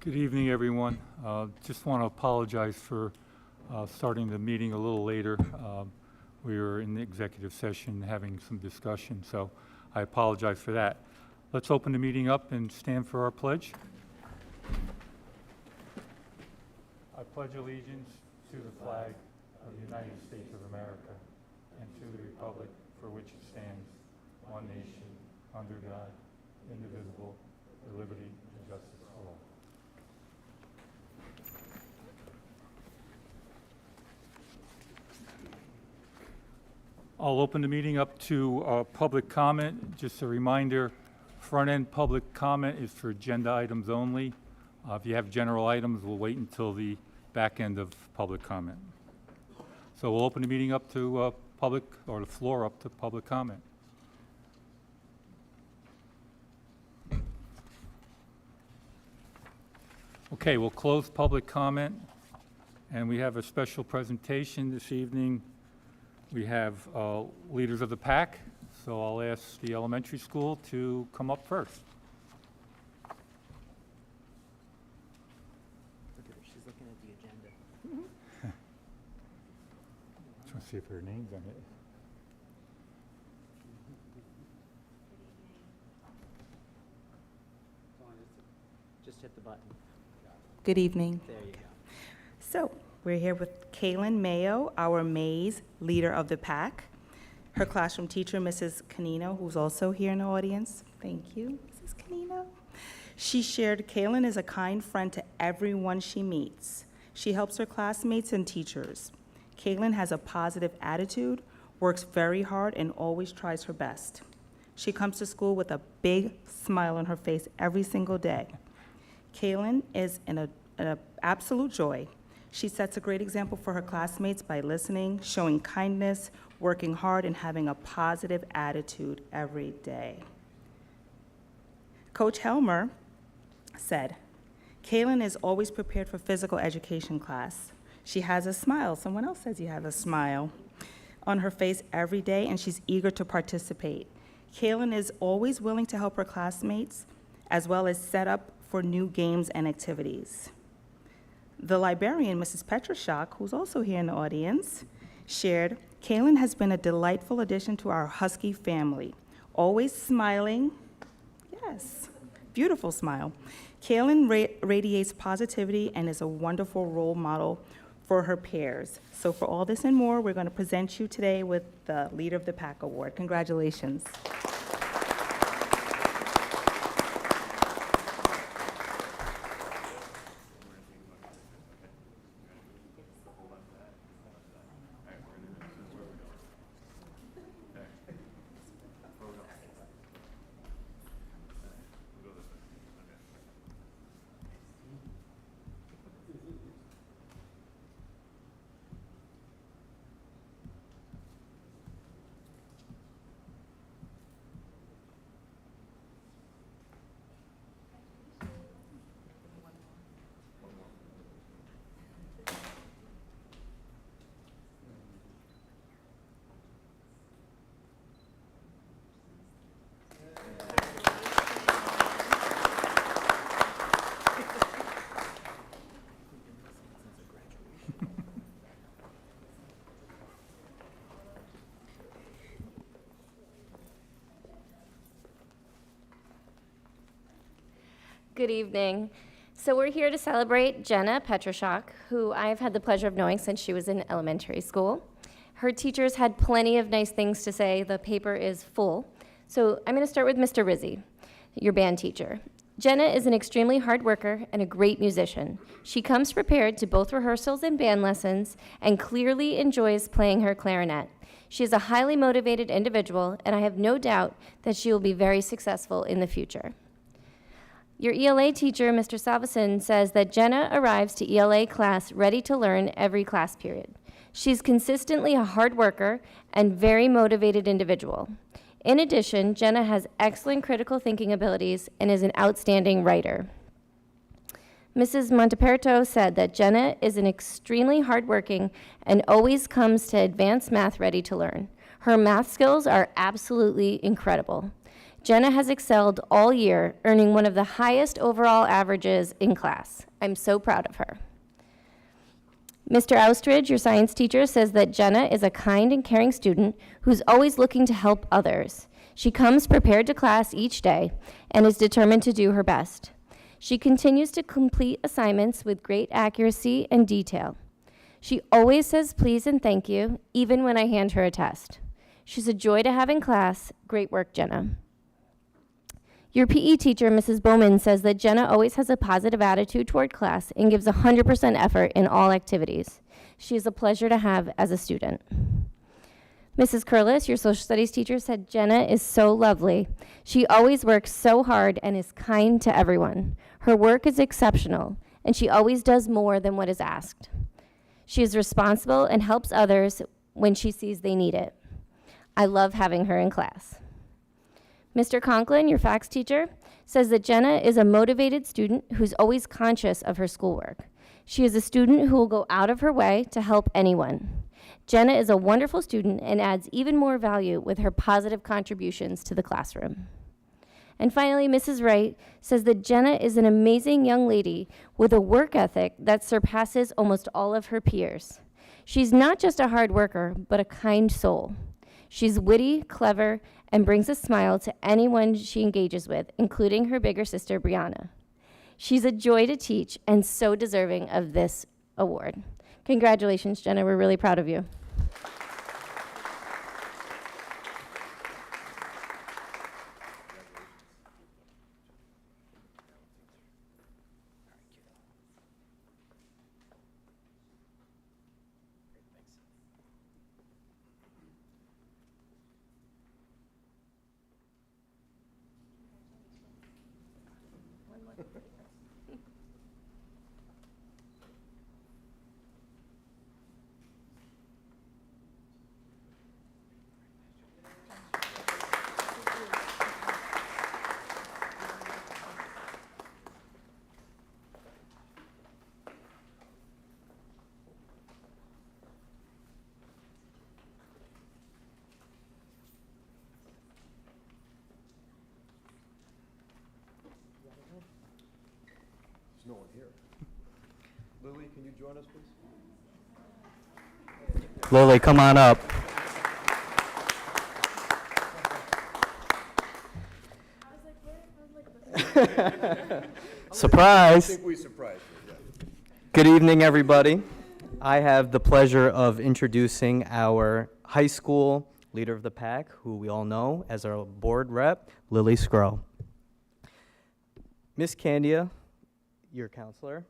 Good evening, everyone. Just want to apologize for starting the meeting a little later. We were in the executive session having some discussion, so I apologize for that. Let's open the meeting up and stand for our pledge. I pledge allegiance to the flag of the United States of America and to the republic for which it stands, one nation, under God, indivisible, with liberty and justice for all. I'll open the meeting up to public comment. Just a reminder, front-end public comment is for agenda items only. If you have general items, we'll wait until the back end of public comment. So we'll open the meeting up to public, or the floor up to public comment. Okay, we'll close public comment, and we have a special presentation this evening. We have leaders of the pack, so I'll ask the elementary school to come up first. Look at her, she's looking at the agenda. Just want to see if her name's on it. Just hit the button. Good evening. There you go. So, we're here with Kaylin Mayo, our Maze leader of the pack. Her classroom teacher, Mrs. Canino, who's also here in the audience. Thank you, Mrs. Canino. She shared Kaylin is a kind friend to everyone she meets. She helps her classmates and teachers. Kaylin has a positive attitude, works very hard, and always tries her best. She comes to school with a big smile on her face every single day. Kaylin is an absolute joy. She sets a great example for her classmates by listening, showing kindness, working hard, and having a positive attitude every day. Coach Helmer said, Kaylin is always prepared for physical education class. She has a smile. Someone else says you have a smile on her face every day, and she's eager to participate. Kaylin is always willing to help her classmates, as well as set up for new games and activities. The librarian, Mrs. Petroshak, who's also here in the audience, shared, Kaylin has been a delightful addition to our Husky family, always smiling. Yes, beautiful smile. Kaylin radiates positivity and is a wonderful role model for her peers. So for all this and more, we're going to present you today with the Leader of the Pack Award. Congratulations. Good evening. So we're here to celebrate Jenna Petroshak, who I've had the pleasure of knowing since she was in elementary school. Her teachers had plenty of nice things to say. The paper is full. So I'm going to start with Mr. Rizzi, your band teacher. Jenna is an extremely hard worker and a great musician. She comes prepared to both rehearsals and band lessons and clearly enjoys playing her clarinet. She is a highly motivated individual, and I have no doubt that she will be very successful in the future. Your ELA teacher, Mr. Salveson, says that Jenna arrives to ELA class ready to learn every class period. She's consistently a hard worker and very motivated individual. In addition, Jenna has excellent critical thinking abilities and is an outstanding writer. Mrs. Monteperto said that Jenna is an extremely hardworking and always comes to advanced math ready to learn. Her math skills are absolutely incredible. Jenna has excelled all year, earning one of the highest overall averages in class. I'm so proud of her. Mr. Austridge, your science teacher, says that Jenna is a kind and caring student who's always looking to help others. She comes prepared to class each day and is determined to do her best. She continues to complete assignments with great accuracy and detail. She always says please and thank you, even when I hand her a test. She's a joy to have in class. Great work, Jenna. Your PE teacher, Mrs. Bowman, says that Jenna always has a positive attitude toward class and gives 100% effort in all activities. She is a pleasure to have as a student. Mrs. Curlis, your social studies teacher, said Jenna is so lovely. She always works so hard and is kind to everyone. Her work is exceptional, and she always does more than what is asked. She is responsible and helps others when she sees they need it. I love having her in class. Mr. Conklin, your facts teacher, says that Jenna is a motivated student who's always conscious of her schoolwork. She is a student who will go out of her way to help anyone. Jenna is a wonderful student and adds even more value with her positive contributions to the classroom. And finally, Mrs. Wright says that Jenna is an amazing young lady with a work ethic that surpasses almost all of her peers. She's not just a hard worker, but a kind soul. She's witty, clever, and brings a smile to anyone she engages with, including her bigger sister, Brianna. She's a joy to teach and so deserving of this award. Congratulations, Jenna. We're really proud of you. There's no one here. Lily, can you join us, please? Lily, come on up. I Surprise. think we surprised you, yeah. Good evening, everybody. I have the pleasure of introducing our high school leader of the pack, who we all know as our board rep, Lily Scrow. Miss Candia, your counselor.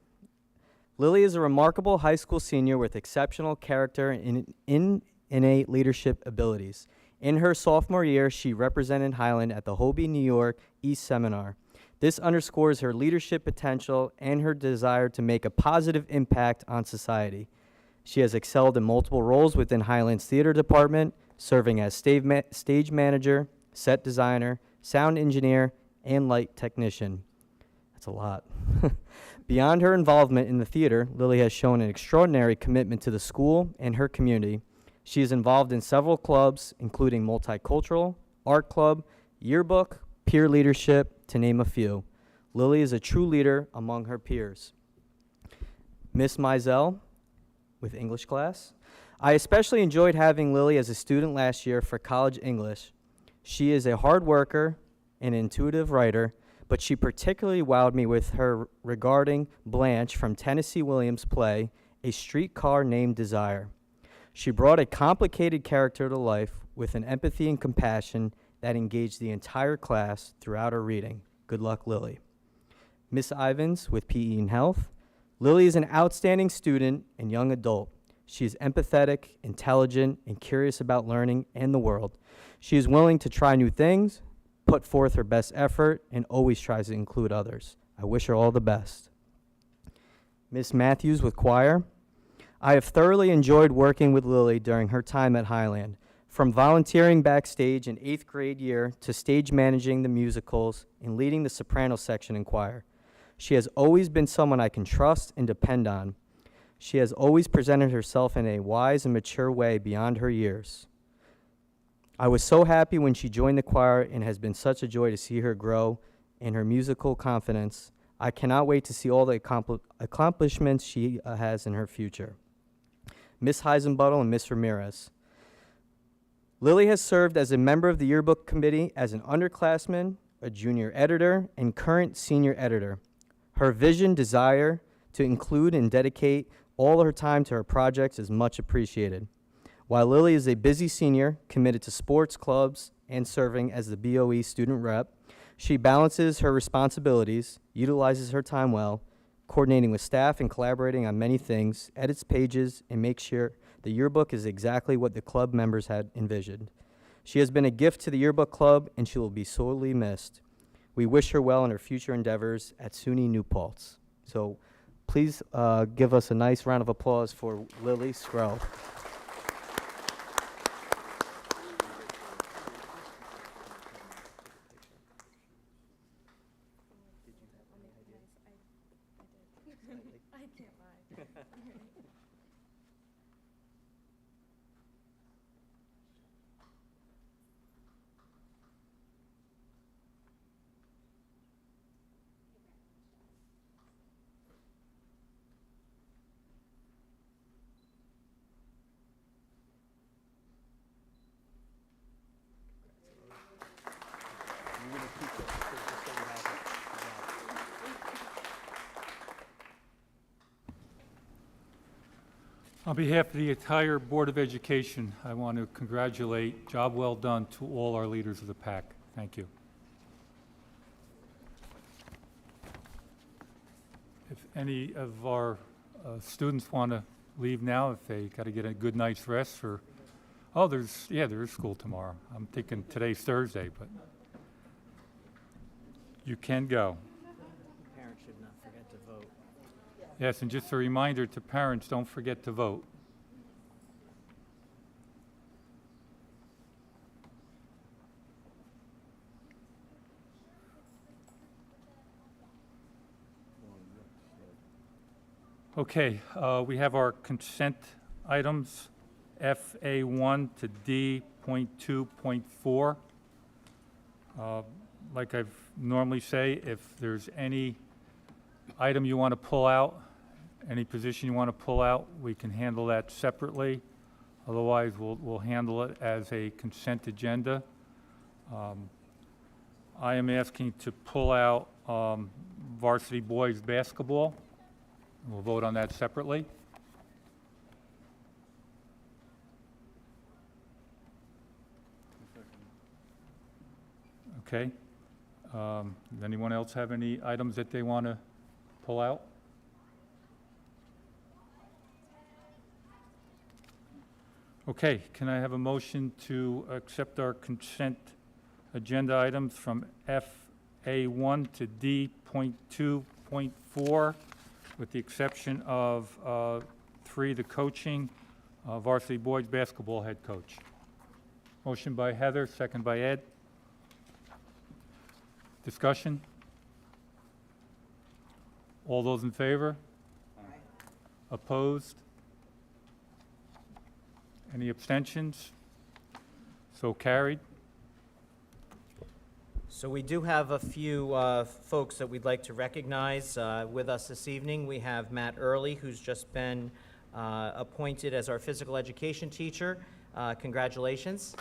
Lily is a remarkable high school senior with exceptional character and innate leadership abilities. In her sophomore year, she represented Highland at the Hobie, New York East Seminar. This underscores her leadership potential and her desire to make a positive impact on society. She has excelled in multiple roles within Highland's theater department, serving as stage manager, set designer, sound engineer, and light technician. That's a lot. Beyond her involvement in the theater, Lily has shown an extraordinary commitment to the school and her community. She is involved in several clubs, including Multicultural, Art Club, Yearbook, Peer Leadership, to name a few. Lily is a true leader among her peers. Miss Mizell, with English class. I especially enjoyed having Lily as a student last year for college English. She is a hard worker and intuitive writer, but she particularly wowed me with her regarding Blanche from Tennessee Williams' play, A Streetcar Named Desire. She brought a complicated character to life with an empathy and compassion that engaged the entire class throughout her reading. Good luck, Lily. Miss Ivins with PE and Health. Lily is an outstanding student and young adult. She is empathetic, intelligent, and curious about learning and the world. She is willing to try new things, put forth her best effort, and always tries to include others. I wish her all the best. Miss Matthews with Choir. I have thoroughly enjoyed working with Lily during her time at Highland, from volunteering backstage in 8th grade year to stage managing the musicals and leading the soprano section in choir. She has always been someone I can trust and depend on. She has always presented herself in a wise and mature way beyond her years. I was so happy when she joined the choir and has been such a joy to see her grow in her musical confidence. I cannot wait to see all the accomplishments she has in her future. Miss Heisenbuttle and Miss Ramirez. Lily has served as a member of the yearbook committee as an underclassman, a junior editor, and current senior editor. Her vision, desire to include and dedicate all her time to her projects is much appreciated. While Lily is a busy senior, committed to sports, clubs, and serving as the BOE student rep, she balances her responsibilities, utilizes her time well, coordinating with staff and collaborating on many things, edits pages, and makes sure the yearbook is exactly what the club members had envisioned. She has been a gift to the yearbook club, and she will be sorely missed. We wish her well in her future endeavors at SUNY New Paltz. So please give us a nice round of applause for Lily Skrell. On behalf of the entire Board of Education, I want to congratulate, job well done to all our leaders of the pack. Thank you. If any of our students want to leave now, if they got to get a good night's rest, or, oh, there is school tomorrow. I'm thinking today's Thursday, but you can go. Parents should not forget to vote. Yes, and just a reminder to parents, don't forget to vote. Okay, we have our consent items, FA1 to D.2.4. Like I've normally say, if there's any item you want to pull out, any position you want to pull out, we can handle that separately. Otherwise, we'll handle it as a consent agenda. I am asking to pull out varsity boys basketball. We'll vote on that separately. Okay. Does anyone else have any items that they want to pull out? Okay, can I have a motion to accept our consent agenda items from FA1 to D.2.4 with the exception of 3, the coaching, varsity boys basketball head coach. Motion by Heather, second by Ed. Discussion? All those in favor? Aye. Opposed? Any abstentions? So carried. So we do have a few folks that we'd like to recognize with us this evening. We have Matt Early, who's just been appointed as our physical education teacher. Congratulations.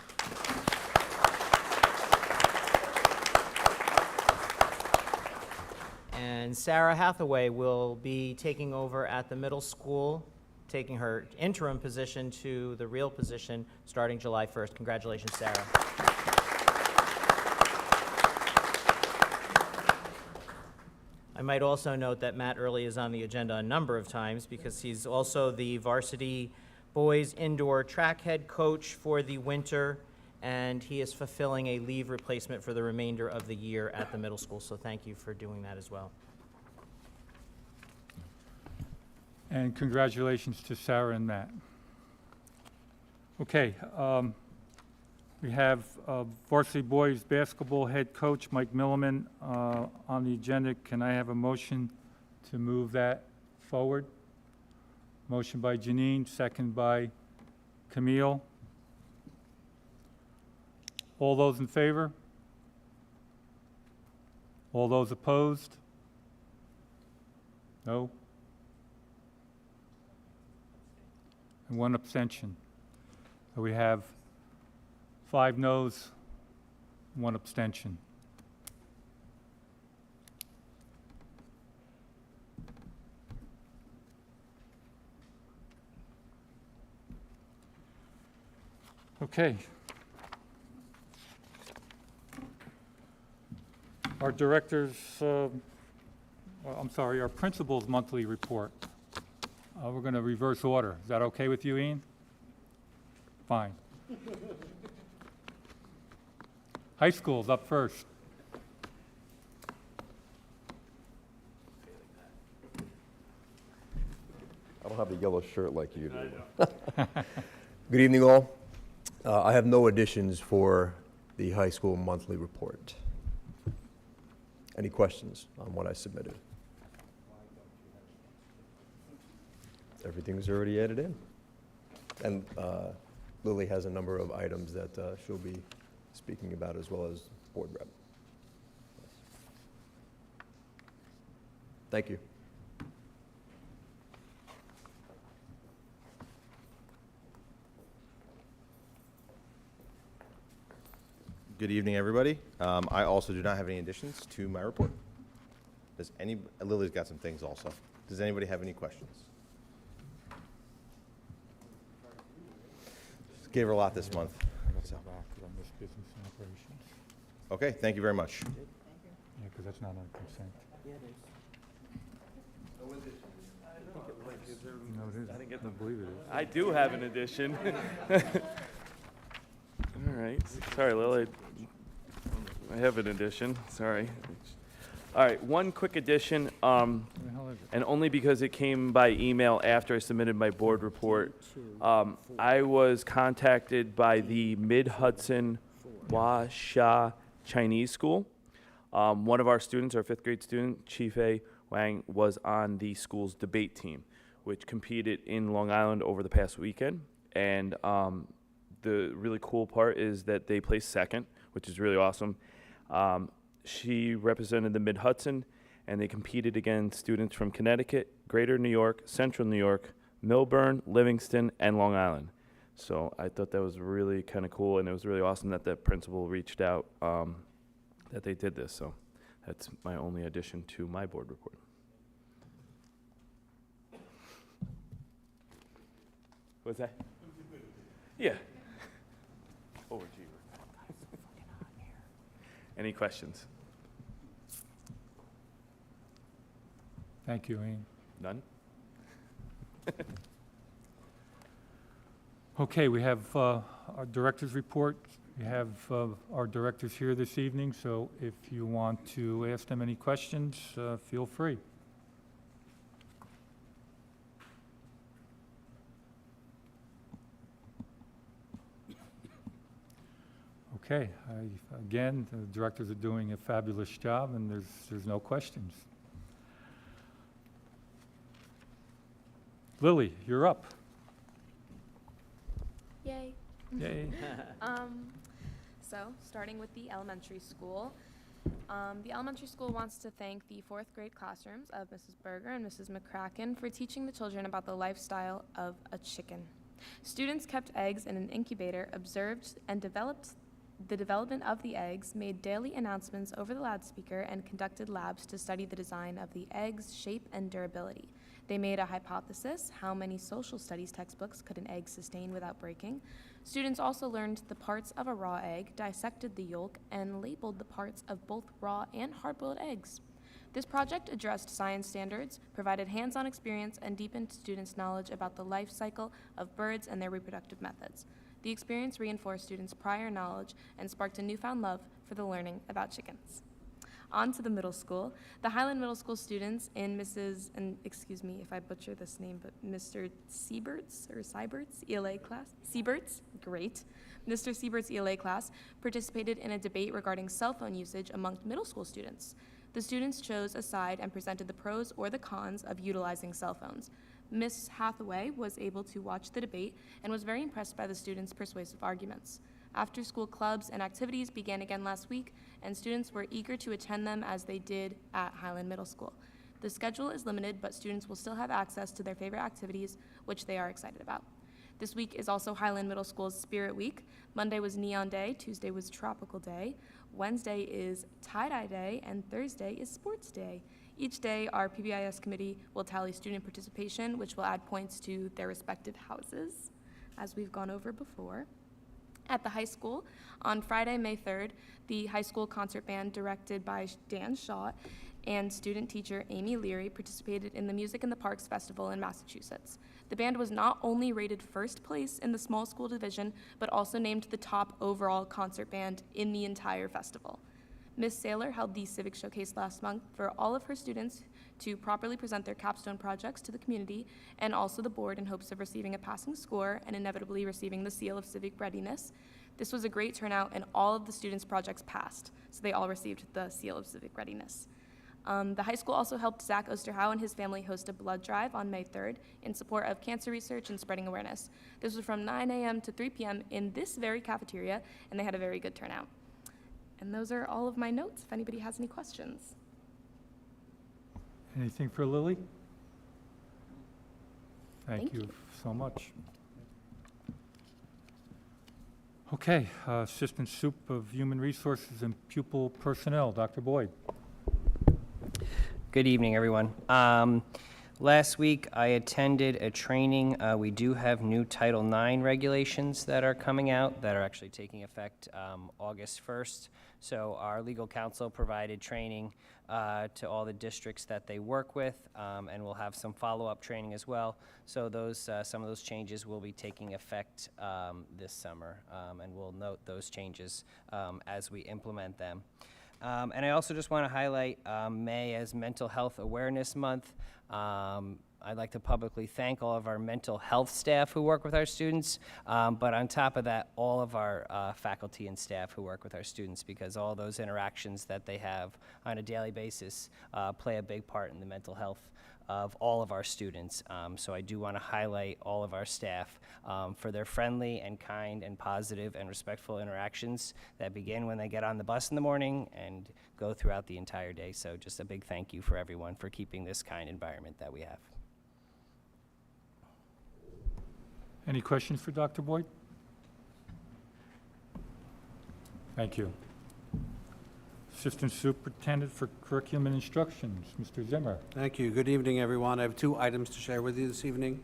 And Sarah Hathaway will be taking over at the middle school, taking her interim position to the real position starting July 1st. Congratulations, Sarah. I might also note that Matt Early is on the agenda a number of times because he's also the varsity boys indoor track head coach for the winter, and he is fulfilling a leave replacement for the remainder of the year at the middle school. So thank you for doing that as well. And congratulations to Sarah and Matt. Okay, we have varsity boys basketball head coach Mike Milliman on the agenda. Can I have a motion to move that forward? Motion by Janine, second by Camille. All those in favor? All those opposed? No? And one abstention. So we have 5 noes, 1 abstention. Okay. Our director's, our principal's monthly report. We're going to reverse order. Is that okay with you, Ian? Fine. High school's up first. I don't have the yellow shirt like you do. Good evening, all. I have no additions for the high school monthly report. Any questions on what I submitted? Everything's already added in. And Lily has a number of items that she'll be speaking about, as well as board rep. Thank you. Good evening, everybody. I also do not have any additions to my report. Lily's got some things also. Does anybody have any questions? Just gave her a lot this month. Okay, thank you very much. Yeah, because that's not on consent. No, it isn't. I don't believe it is. I do have an addition. All right. Sorry, Lily. I have an addition. Sorry. All right. One quick addition, Where the hell is it? and only because it came by email after I submitted my board report. I was contacted by the Mid-Hudson Hua Sha Chinese School. One of our students, our 5th grade student, Chief A. Wang, was on the school's debate team, which competed in Long Island over the past weekend. And the really cool part is that they placed second, which is really awesome. She represented the Mid-Hudson, and they competed against students from Connecticut, Greater New York, Central New York, Milburn, Livingston, and Long Island. So I thought that was really kind of cool, and it was really awesome that the principal reached out that they did this. So that's my only addition to my board report. What's that? Yeah. Overachiever. Any questions? Thank you, Ian. None? Okay, we have our director's report. We have our directors here this evening, so if you want to ask them any questions, feel free. Okay, again, the directors are doing a fabulous job, and there's no questions. Lily, you're up. Yay. Yay. So, starting with the elementary school. The elementary school wants to thank the 4th grade classrooms of Mrs. Berger and Mrs. McCracken for teaching the children about the lifestyle of a chicken. Students kept eggs in an incubator, observed and developed the development of the eggs, made daily announcements over the loudspeaker, and conducted labs to study the design of the eggs' shape and durability. They made a hypothesis: how many social studies textbooks could an egg sustain without breaking? Students also learned the parts of a raw egg, dissected the yolk, and labeled the parts of both raw and hard-boiled eggs. This project addressed science standards, provided hands-on experience, and deepened students' knowledge about the life cycle of birds and their reproductive methods. The experience reinforced students' prior knowledge and sparked a newfound love for the learning about chickens. On to the middle school. The Highland Middle School students in excuse me if I butcher this name, but Mr. Siebert's ELA class, great. Mr. Siebert's ELA class participated in a debate regarding cell phone usage among middle school students. The students chose a side and presented the pros or the cons of utilizing cell phones. Ms. Hathaway was able to watch the debate and was very impressed by the students' persuasive arguments. After-school clubs and activities began again last week, and students were eager to attend them as they did at Highland Middle School. The schedule is limited, but students will still have access to their favorite activities, which they are excited about. This week is also Highland Middle School's Spirit Week. Monday was Neon Day, Tuesday was Tropical Day, Wednesday is Tie-Dye Day, and Thursday is Sports Day. Each day, our PBIS committee will tally student participation, which will add points to their respective houses, as we've gone over before. At the high school, on Friday, May 3rd, the high school concert band, directed by Dan Shaw, and student teacher Amy Leary participated in the Music in the Parks Festival in Massachusetts. The band was not only rated first place in the small school division, but also named the top overall concert band in the entire festival. Ms. Saylor held the Civic Showcase last month for all of her students to properly present their capstone projects to the community and also the board in hopes of receiving a passing score and inevitably receiving the seal of civic readiness. This was a great turnout and all of the students' projects passed, so they all received the seal of civic readiness. The high school also helped Zach Osterhow and his family host a blood drive on May 3rd in support of cancer research and spreading awareness. This was from 9 a.m. to 3 p.m. in this very cafeteria, and they had a very good turnout. And those are all of my notes, if anybody has any questions. Anything for Lily? Thank Thank you so much. Okay, Assistant Sup of Human Resources and Pupil Personnel, Dr. Boyd. Good evening, everyone. Last week, I attended a training. We do have new Title IX regulations that are coming out that are actually taking effect August 1st. So our legal counsel provided training to all the districts that they work with, and we'll have some follow-up training as well. So those some of those changes will be taking effect this summer, and we'll note those changes as we implement them. And I also just want to highlight May as Mental Health Awareness Month. I'd like to publicly thank all of our mental health staff who work with our students, but on top of that, all of our faculty and staff who work with our students, because all those interactions that they have on a daily basis play a big part in the mental health of all of our students. So I do want to highlight all of our staff for their friendly and kind and positive and respectful interactions that begin when they get on the bus in the morning and go throughout the entire day. So just a big thank you for everyone for keeping this kind environment that we have. Any questions for Dr. Boyd? Thank you. Assistant Superintendent for Curriculum and Instructions, Mr. Zimmer. Thank you. Good evening, everyone. I have 2 items to share with you this evening.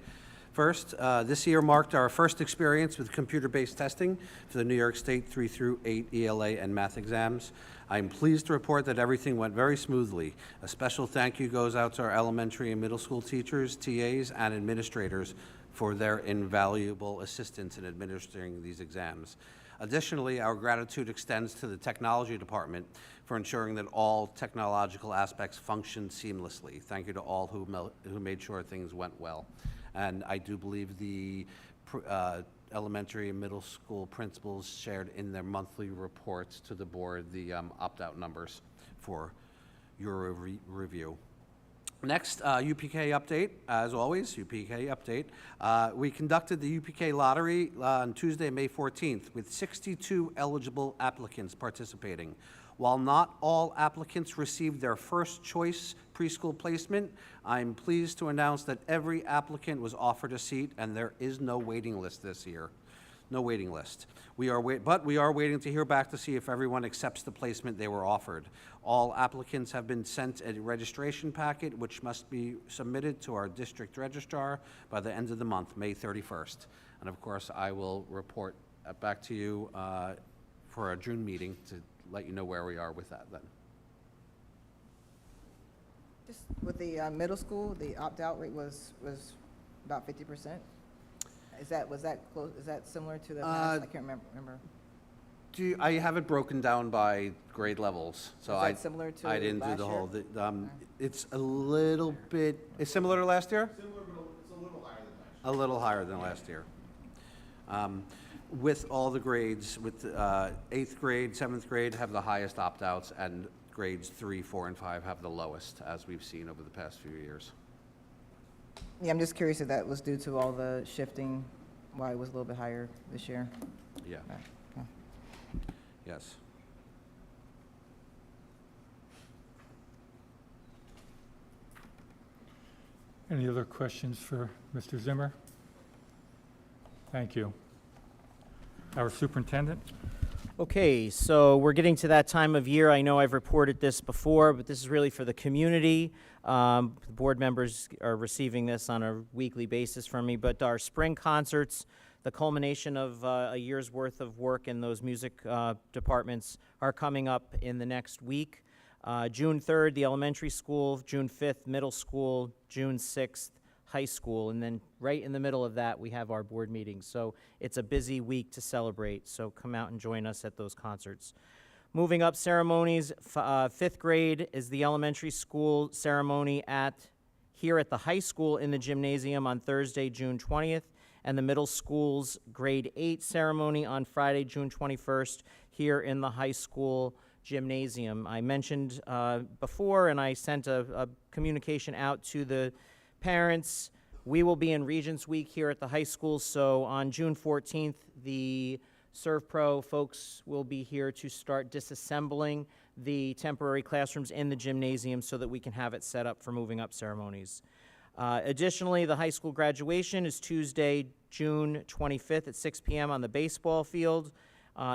First, this year marked our first experience with computer-based testing for the New York State 3 through 8 ELA and math exams. I'm pleased to report that everything went very smoothly. A special thank you goes out to our elementary and middle school teachers, TAs, and administrators for their invaluable assistance in administering these exams. Additionally, our gratitude extends to the technology department for ensuring that all technological aspects function seamlessly. Thank you to all who made sure things went well. And I do believe the elementary and middle school principals shared in their monthly reports to the board the opt-out numbers for your review. Next, UPK update, as always, UPK update. We conducted the UPK lottery on Tuesday, May 14th, with 62 eligible applicants participating. While not all applicants received their first choice preschool placement, I'm pleased to announce that every applicant was offered a seat, and there is no waiting list this year. No waiting list. But we are waiting to hear back to see if everyone accepts the placement they were offered. All applicants have been sent a registration packet, which must be submitted to our district registrar by the end of the month, May 31st. And of course, I will report back to you for our June meeting to let you know where we are with that then. Just with the middle school, the opt-out rate was about 50%. Was that close? Is that similar to the past? I can't remember. I have it broken down by grade levels, so Is that similar to I didn't do last the year? whole. It's a little bit. It's similar to last year. Similar, but it's a little higher than last year. A little higher than last year. With all the grades, with 8th grade, 7th grade have the highest opt-outs, and grades 3, 4, and 5 have the lowest, as we've seen over the past few years. Yeah, I'm just curious if that was due to all the shifting, why it was a little bit higher this year. Yeah. Okay. Yes. Any other questions for Mr. Zimmer? Thank you. Our superintendent? Okay, so we're getting to that time of year. I know I've reported this before, but this is really for the community. The board members are receiving this on a weekly basis from me, but our spring concerts, the culmination of a year's worth of work in those music departments, are coming up in the next week. June 3rd, the elementary school, June 5th, middle school, June 6th, high school, and then right in the middle of that, we have our board meetings. So it's a busy week to celebrate, so come out and join us at those concerts. Moving up ceremonies, 5th grade is the elementary school ceremony here at the high school in the gymnasium on Thursday, June 20th, and the middle school's grade 8 ceremony on Friday, June 21st, here in the high school gymnasium. I mentioned before, and I sent a communication out to the parents. We will be in Regents Week here at the high school, so on June 14th, the ServPro folks will be here to start disassembling the temporary classrooms in the gymnasium so that we can have it set up for moving up ceremonies. Additionally, the high school graduation is Tuesday, June 25th at 6 p.m. on the baseball field.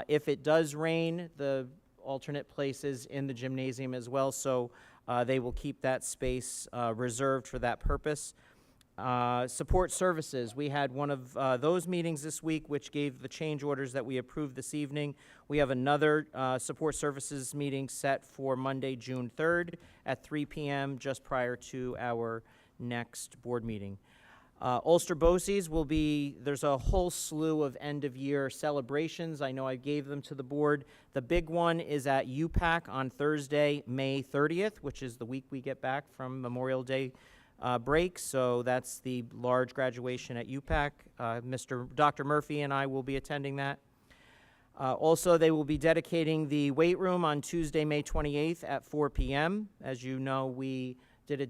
If it does rain, the alternate places in the gymnasium as well, so they will keep that space reserved for that purpose. Support services, we had one of those meetings this week, which gave the change orders that we approved this evening. We have another support services meeting set for Monday, June 3rd at 3 p.m., just prior to our next board meeting. Ulster BOCES there's a whole slew of end-of-year celebrations. I know I gave them to the board. The big one is at UPAC on Thursday, May 30th, which is the week we get back from Memorial Day break. So that's the large graduation at UPAC. Dr. Murphy and I will be attending that. Also, they will be dedicating the weight room on Tuesday, May 28th at 4 p.m. As you know, we did a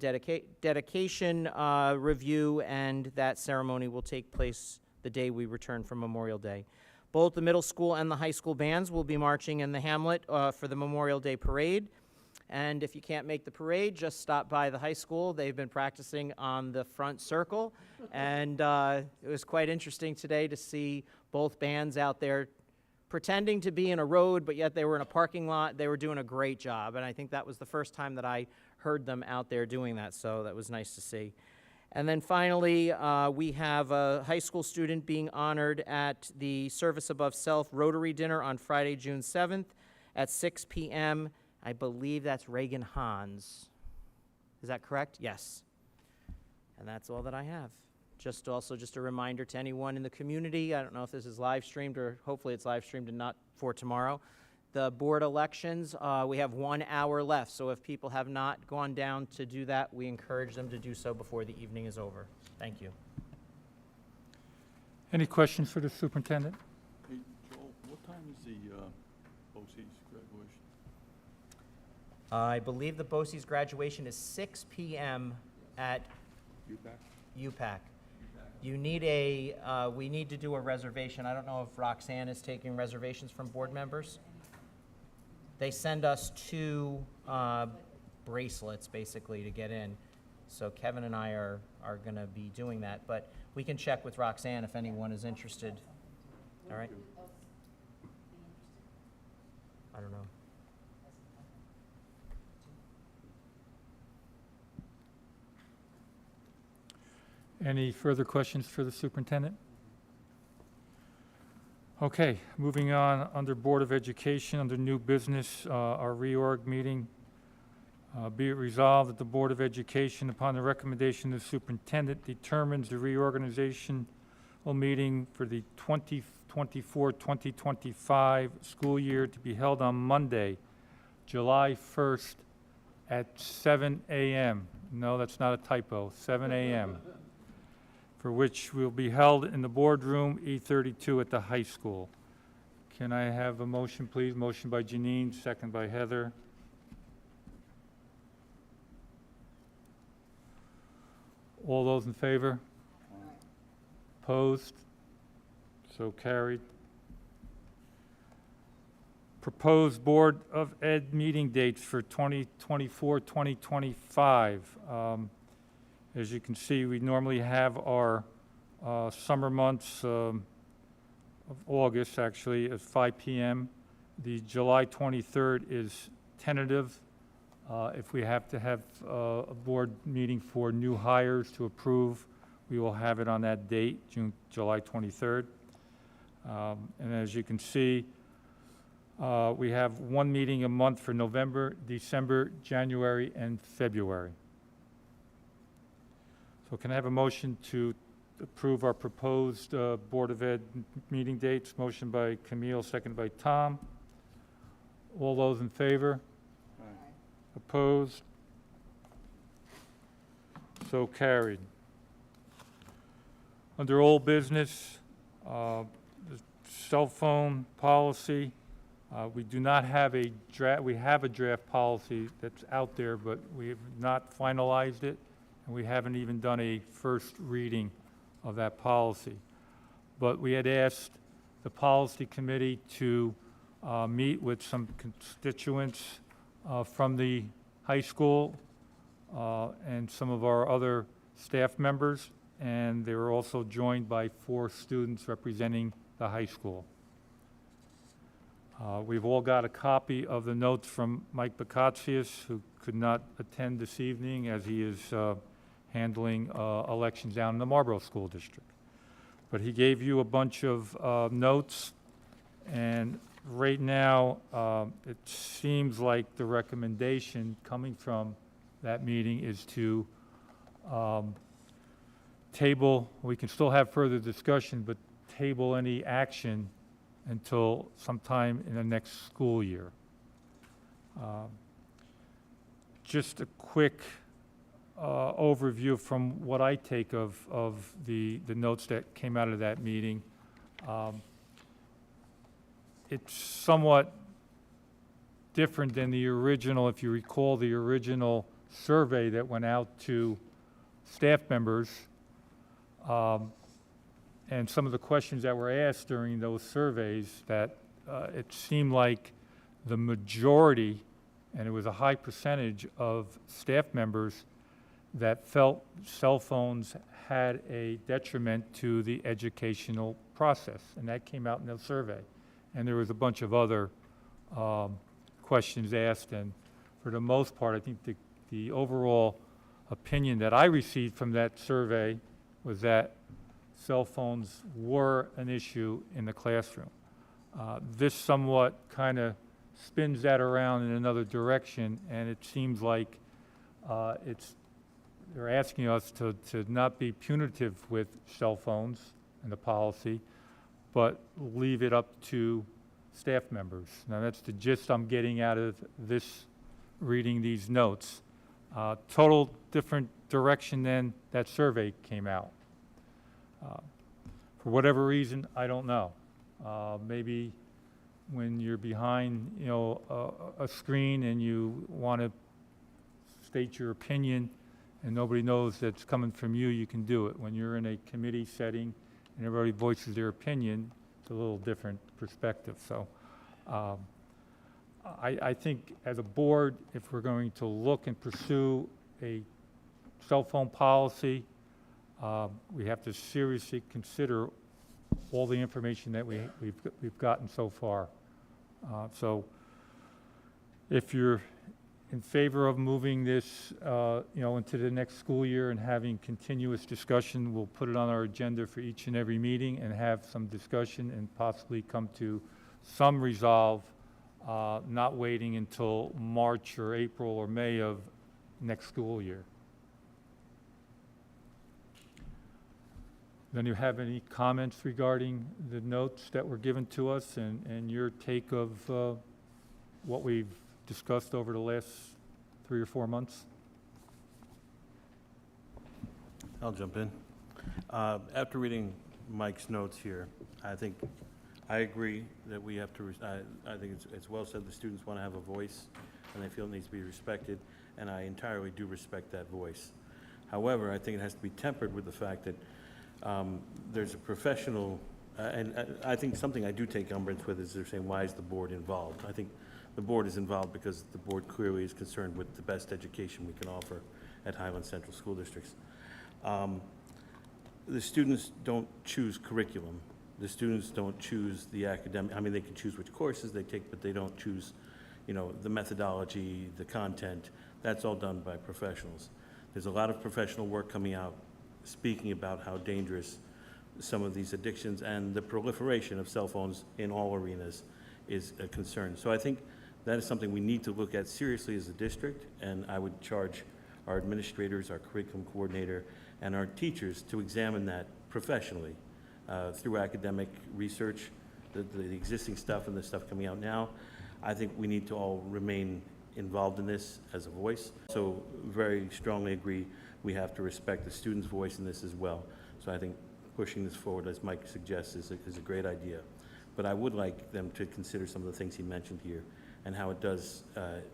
dedication review, and that ceremony will take place the day we return from Memorial Day. Both the middle school and the high school bands will be marching in the Hamlet for the Memorial Day parade. And if you can't make the parade, just stop by the high school. They've been practicing on the front circle, and it was quite interesting today to see both bands out there pretending to be in a road, but yet they were in a parking lot. They were doing a great job, and I think that was the first time that I heard them out there doing that, so that was nice to see. And then finally, we have a high school student being honored at the Service Above Self Rotary Dinner on Friday, June 7th at 6 p.m. I believe that's Reagan Hans. Is that correct? Yes. And that's all that I have. Just a reminder to anyone in the community, I don't know if this is live streamed, or hopefully it's live streamed and not for tomorrow. The board elections, we have 1 hour left, so if people have not gone down to do that, we encourage them to do so before the evening is over. Thank you. Any questions for the superintendent? Hey, Joel, what time is the BOCES graduation? I believe the BOCES graduation is 6 p.m. at UPAC. You need we need to do a reservation. I don't know if Roxanne is taking reservations from board members. They send us 2 bracelets, basically, to get in. So Kevin and I are going to be doing that, but we can check with Roxanne if anyone is interested. All right? I don't know. Any further questions for the superintendent? Okay, moving on, under Board of Education, under new business, our reorg meeting. Be it resolved that the Board of Education, upon the recommendation of the superintendent, determines the reorganizational meeting for the 2024-2025 school year to be held on Monday, July 1st at 7 a.m. No, that's not a typo, 7 a.m. for which will be held in the boardroom E32 at the high school. Can I have a motion, please? Motion by Janine, second by Heather. All those in favor? Opposed? So carried. Proposed Board of Ed meeting dates for 2024, 2025. As you can see, we normally have our summer months of August, actually, at 5 p.m. The July 23rd is tentative. If we have to have a board meeting for new hires to approve, we will have it on that date, July 23rd. And as you can see, we have one meeting a month for November, December, January, and February. So can I have a motion to approve our proposed Board of Ed meeting dates? Motion by Camille, second by Tom. All those in favor? Opposed? So carried. Under old business, the cell phone policy, we do not have a draft, we have a draft policy that's out there, but we have not finalized it, and we haven't even done a first reading of that policy. But we had asked the policy committee to meet with some constituents from the high school and some of our other staff members, and they were also joined by 4 students representing the high school. We've all got a copy of the notes from Mike Bakatsius, who could not attend this evening as he is handling elections down in the Marlboro School District. But he gave you a bunch of notes, and right now, it seems like the recommendation coming from that meeting is to table, we can still have further discussion, but table any action until sometime in the next school year. Just a quick overview from what I take of the notes that came out of that meeting. It's somewhat different than the original, if you recall, the original survey that went out to staff members. And some of the questions that were asked during those surveys, that it seemed like the majority, and it was a high percentage of staff members that felt cell phones had a detriment to the educational process, and that came out in the survey. And there was a bunch of other questions asked, and for the most part, I think the overall opinion that I received from that survey was that cell phones were an issue in the classroom. This somewhat kind of spins that around in another direction, and it seems like they're asking us to not be punitive with cell phones and the policy, but leave it up to staff members. Now, that's the gist I'm getting out of this, reading these notes. Total different direction than that survey came out. For whatever reason, I don't know. Maybe when you're behind, a screen and you want to state your opinion and nobody knows that's coming from you, you can do it. When you're in a committee setting and everybody voices their opinion, it's a little different perspective. So I think as a board, if we're going to look and pursue a cell phone policy, we have to seriously consider all the information that we've gotten so far. So if you're in favor of moving this, into the next school year and having continuous discussion, we'll put it on our agenda for each and every meeting and have some discussion and possibly come to some resolve, not waiting until March or April or May of next school year. Then you have any comments regarding the notes that were given to us and your take of what we've discussed over the last 3 or 4 months? I'll jump in. After reading Mike's notes here, I agree that we have to, I think it's well said the students want to have a voice and they feel it needs to be respected, and I entirely do respect that voice. However, I think it has to be tempered with the fact that there's a professional I think something I do take umbrance with is they're saying, why is the board involved? I think the board is involved because the board clearly is concerned with the best education we can offer at Highland Central School Districts. The students don't choose curriculum. The students don't choose the academic, I mean, they can choose which courses they take, but they don't choose, you know, the methodology, the content. That's all done by professionals. There's a lot of professional work coming out speaking about how dangerous some of these addictions and the proliferation of cell phones in all arenas is a concern. So I think that is something we need to look at seriously as a district, and I would charge our administrators, our curriculum coordinator, and our teachers to examine that professionally through academic research, the existing stuff and the stuff coming out now. I think we need to all remain involved in this as a voice. So very strongly agree we have to respect the student's voice in this as well. So I think pushing this forward, as Mike suggests, is a great idea. But I would like them to consider some of the things he mentioned here and how it does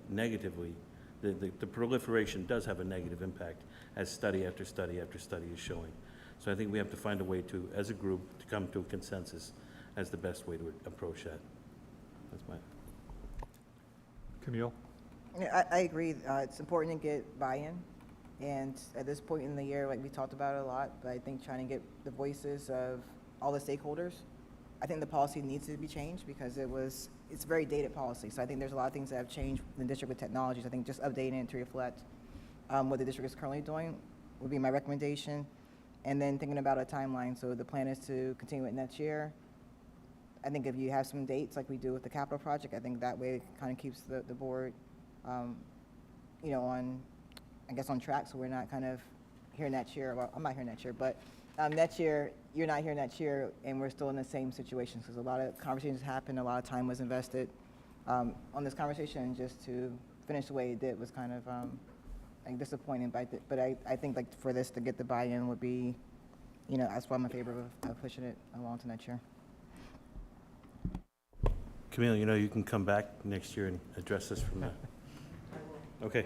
negatively, the proliferation does have a negative impact, as study after study after study is showing. So I think we have to find a way to, as a group, to come to a consensus as the best way to approach that. That's my... Camille? Yeah, I agree. It's important to get buy-in. And at this point in the year, like we talked about it a lot, but I think trying to get the voices of all the stakeholders, I think the policy needs to be changed because it's a very dated policy. So I think there's a lot of things that have changed in the district with technologies. I think just updating it to reflect what the district is currently doing would be my recommendation. And then thinking about a timeline. So the plan is to continue it next year. I think if you have some dates like we do with the capital project, I think that way it kind of keeps the board, you know, on track, so we're not kind of here next year. Well, I'm not here next year, but next year, you're not here next year, and we're still in the same situation, because a lot of conversations happened, a lot of time was invested on this conversation, and just to finish the way it did was kind of like disappointing, but I think like for this to get the buy-in would be, you know, that's why I'm in favor of pushing it along to next year. Camille, you know, you can come back next year and address this from there. Okay.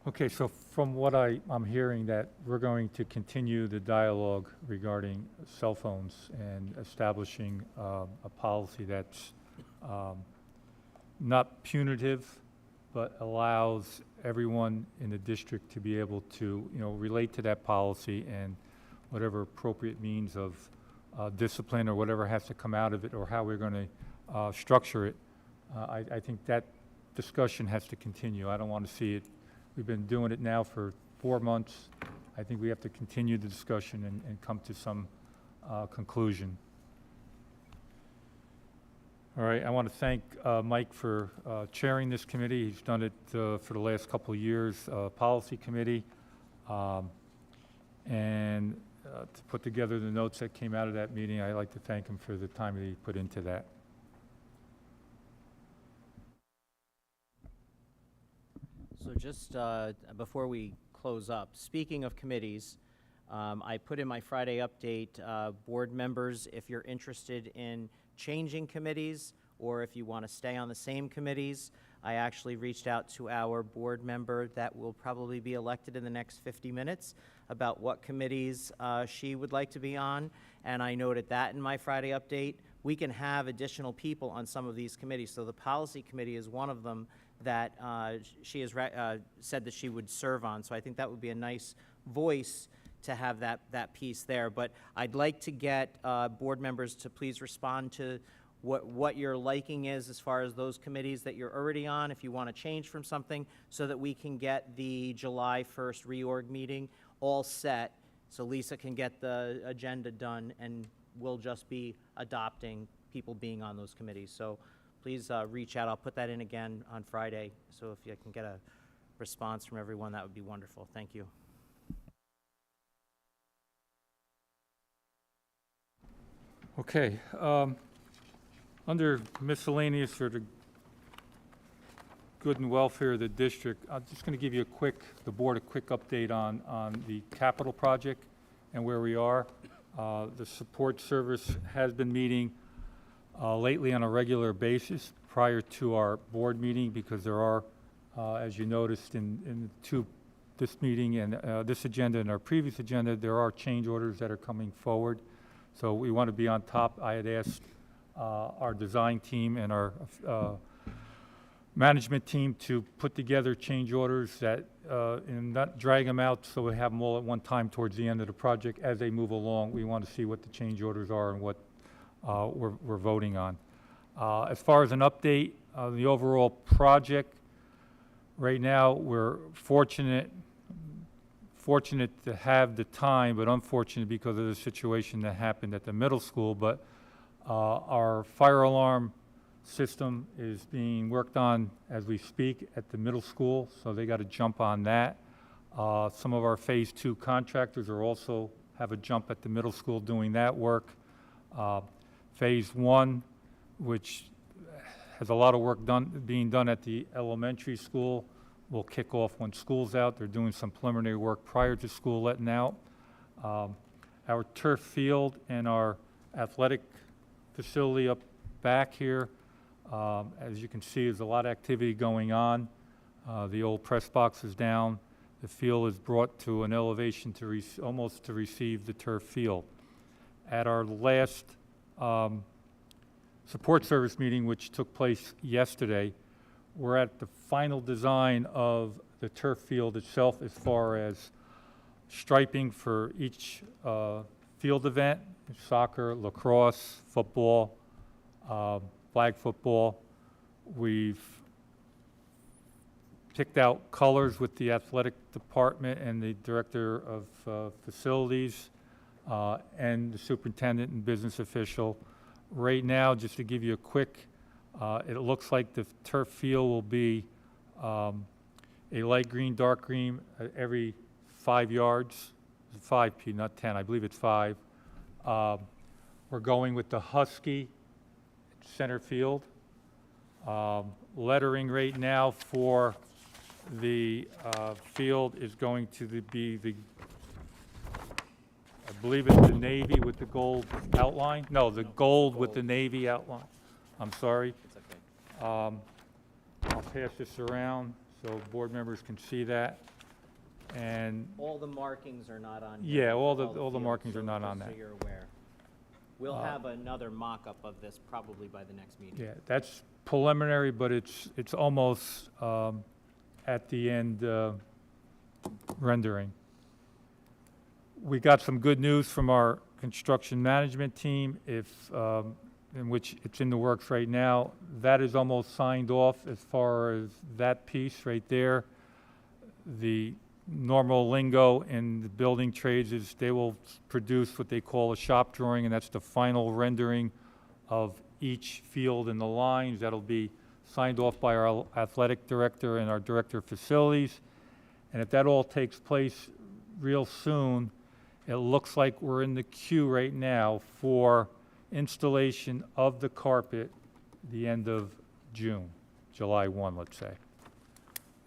Okay, so from what I'm hearing, that we're going to continue the dialogue regarding cell phones and establishing a policy that's not punitive, but allows everyone in the district to be able to, you know, relate to that policy, and whatever appropriate means of discipline or whatever has to come out of it, or how we're going to structure it. I think that discussion has to continue. I don't want to see it. We've been doing it now for 4 months. I think we have to continue the discussion and come to some conclusion. All right, I want to thank Mike for chairing this committee. He's done it for the last couple of years, policy committee, and to put together the notes that came out of that meeting. I'd like to thank him for the time that he put into that. So just before we close up, speaking of committees, I put in my Friday update, board members, if you're interested in changing committees or if you want to stay on the same committees, I actually reached out to our board member that will probably be elected in the next 50 minutes about what committees she would like to be on, and I noted that in my Friday update. We can have additional people on some of these committees, so the policy committee is one of them that she has said that she would serve on. So I think that would be a nice voice to have that piece there. But I'd like to get board members to please respond to what your liking is as far as those committees that you're already on, if you want to change from something, so that we can get the July 1st reorg meeting all set, so Lisa can get the agenda done, and we'll just be adopting people being on those committees. So please reach out. I'll put that in again on Friday, so if you can get a response from everyone, that would be wonderful. Thank you. Okay, under miscellaneous for the good and welfare of the district, I'm just going to give you the board a quick update on the capital project and where we are. The support service has been meeting lately on a regular basis prior to our board meeting, because there are, as you noticed in the two this meeting and this agenda and our previous agenda, there are change orders that are coming forward. So we want to be on top. I had asked our design team and our management team to put together change orders that, and not drag them out so we have them all at one time towards the end of the project. As they move along, we want to see what the change orders are and what we're voting on. As far as an update, the overall project, right now, we're fortunate to have the time, but unfortunate because of the situation that happened at the middle school. But our fire alarm system is being worked on as we speak at the middle school, so they got to jump on that. Some of our Phase 2 contractors are also have a jump at the middle school doing that work. Phase 1, which has a lot of work being done at the elementary school, will kick off when school's out. They're doing some preliminary work prior to school letting out. Our turf field and our athletic facility up back here, as you can see, there's a lot of activity going on. The old press box is down. The field is brought to an elevation to almost to receive the turf field. At our last support service meeting, which took place yesterday, we're at the final design of the turf field itself as far as striping for each field event, soccer, lacrosse, football, flag football. We've picked out colors with the athletic department and the director of facilities and the superintendent and business official. Right now, just to give you a quick, it looks like the turf field will be a light green, dark green every 5 yards. 5 feet, not 10. I believe it's 5. We're going with the Husky center field. Lettering right now for the field is going to be the, I believe it's the navy with the gold outline. No, the gold with the navy outline. I'm sorry. It's okay. I'll pass this around so board members can see that. And All the markings are not on here. yeah, all the fields, markings are so not on just that. So you're aware. We'll have another mock-up of this probably by the next meeting. Yeah, that's preliminary, but it's almost at the end rendering. We got some good news from our construction management team, in which it's in the works right now. That is almost signed off as far as that piece right there. The normal lingo in the building trades is they will produce what they call a shop drawing, and that's the final rendering of each field and the lines. That'll be signed off by our athletic director and our director of facilities. And if that all takes place real soon, it looks like we're in the queue right now for installation of the carpet the end of June, July 1, let's say.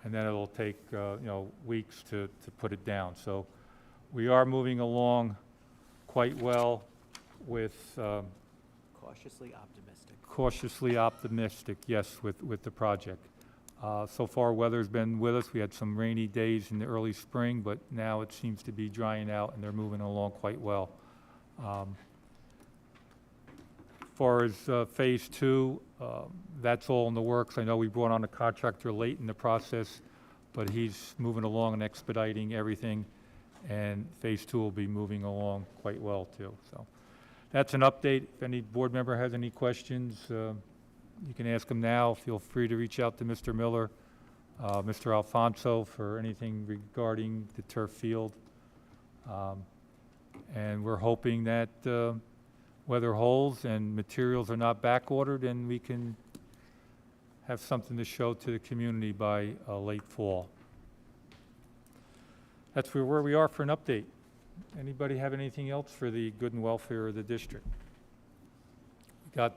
And then it'll take, weeks to put it down. So we are moving along quite well with Cautiously optimistic. Yes, with the project. So far, weather's been with us. We had some rainy days in the early spring, but now it seems to be drying out, and they're moving along quite well. As far as Phase 2, that's all in the works. I know we brought on a contractor late in the process, but he's moving along and expediting everything, and Phase 2 will be moving along quite well, too. So that's an update. If any board member has any questions, you can ask them now. Feel free to reach out to Mr. Miller, Mr. Alfonso for anything regarding the turf field. And we're hoping that weather holds and materials are not back ordered, and we can have something to show to the community by late fall. That's where we are for an update. Anybody have anything else for the good and welfare of the district? We got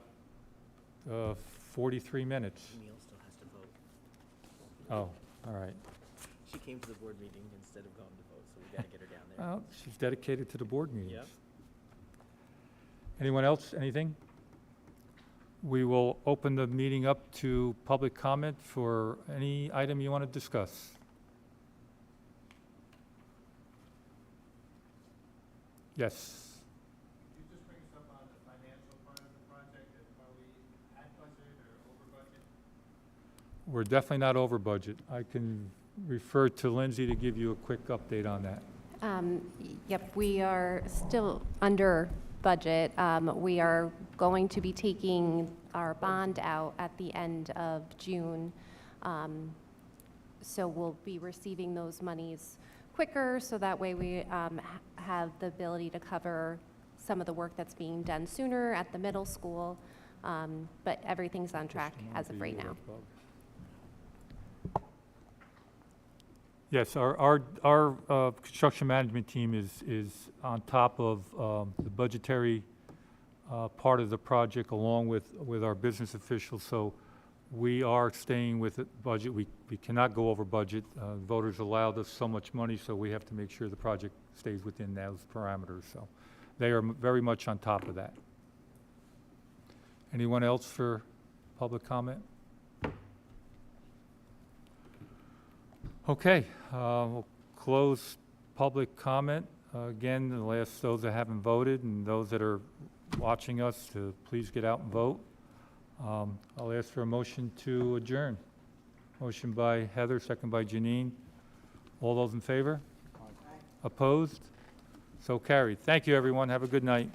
43 minutes. Neil still has to vote. Oh, all right. She came to the board meeting instead of going to vote, so we got to get her down there. Well, she's dedicated to the board meetings. Yep. Anyone else, anything? We will open the meeting up to public comment for any item you want to discuss. Yes. Could you just bring us up on the financial part of the project? Are we at budget or over budget? We're definitely not over budget. I can refer to Lindsay to give you a quick update on that. Yep, we are still under budget. We are going to be taking our bond out at the end of June. So we'll be receiving those monies quicker, so that way we have the ability to cover some of the work that's being done sooner at the middle school. But everything's on track as of right now. Yes, our construction management team is on top of the budgetary part of the project along with our business officials. So we are staying with the budget. We cannot go over budget. Voters allowed us so much money, so we have to make sure the project stays within those parameters. So they are very much on top of that. Anyone else for public comment? Okay, we'll close public comment. Again, those that haven't voted and those that are watching us to please get out and vote. I'll ask for a motion to adjourn. Motion by Heather, second by Janine. All those in favor? Opposed? So carried. Thank you, everyone. Have a good night.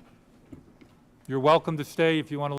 You're welcome to stay if you want to.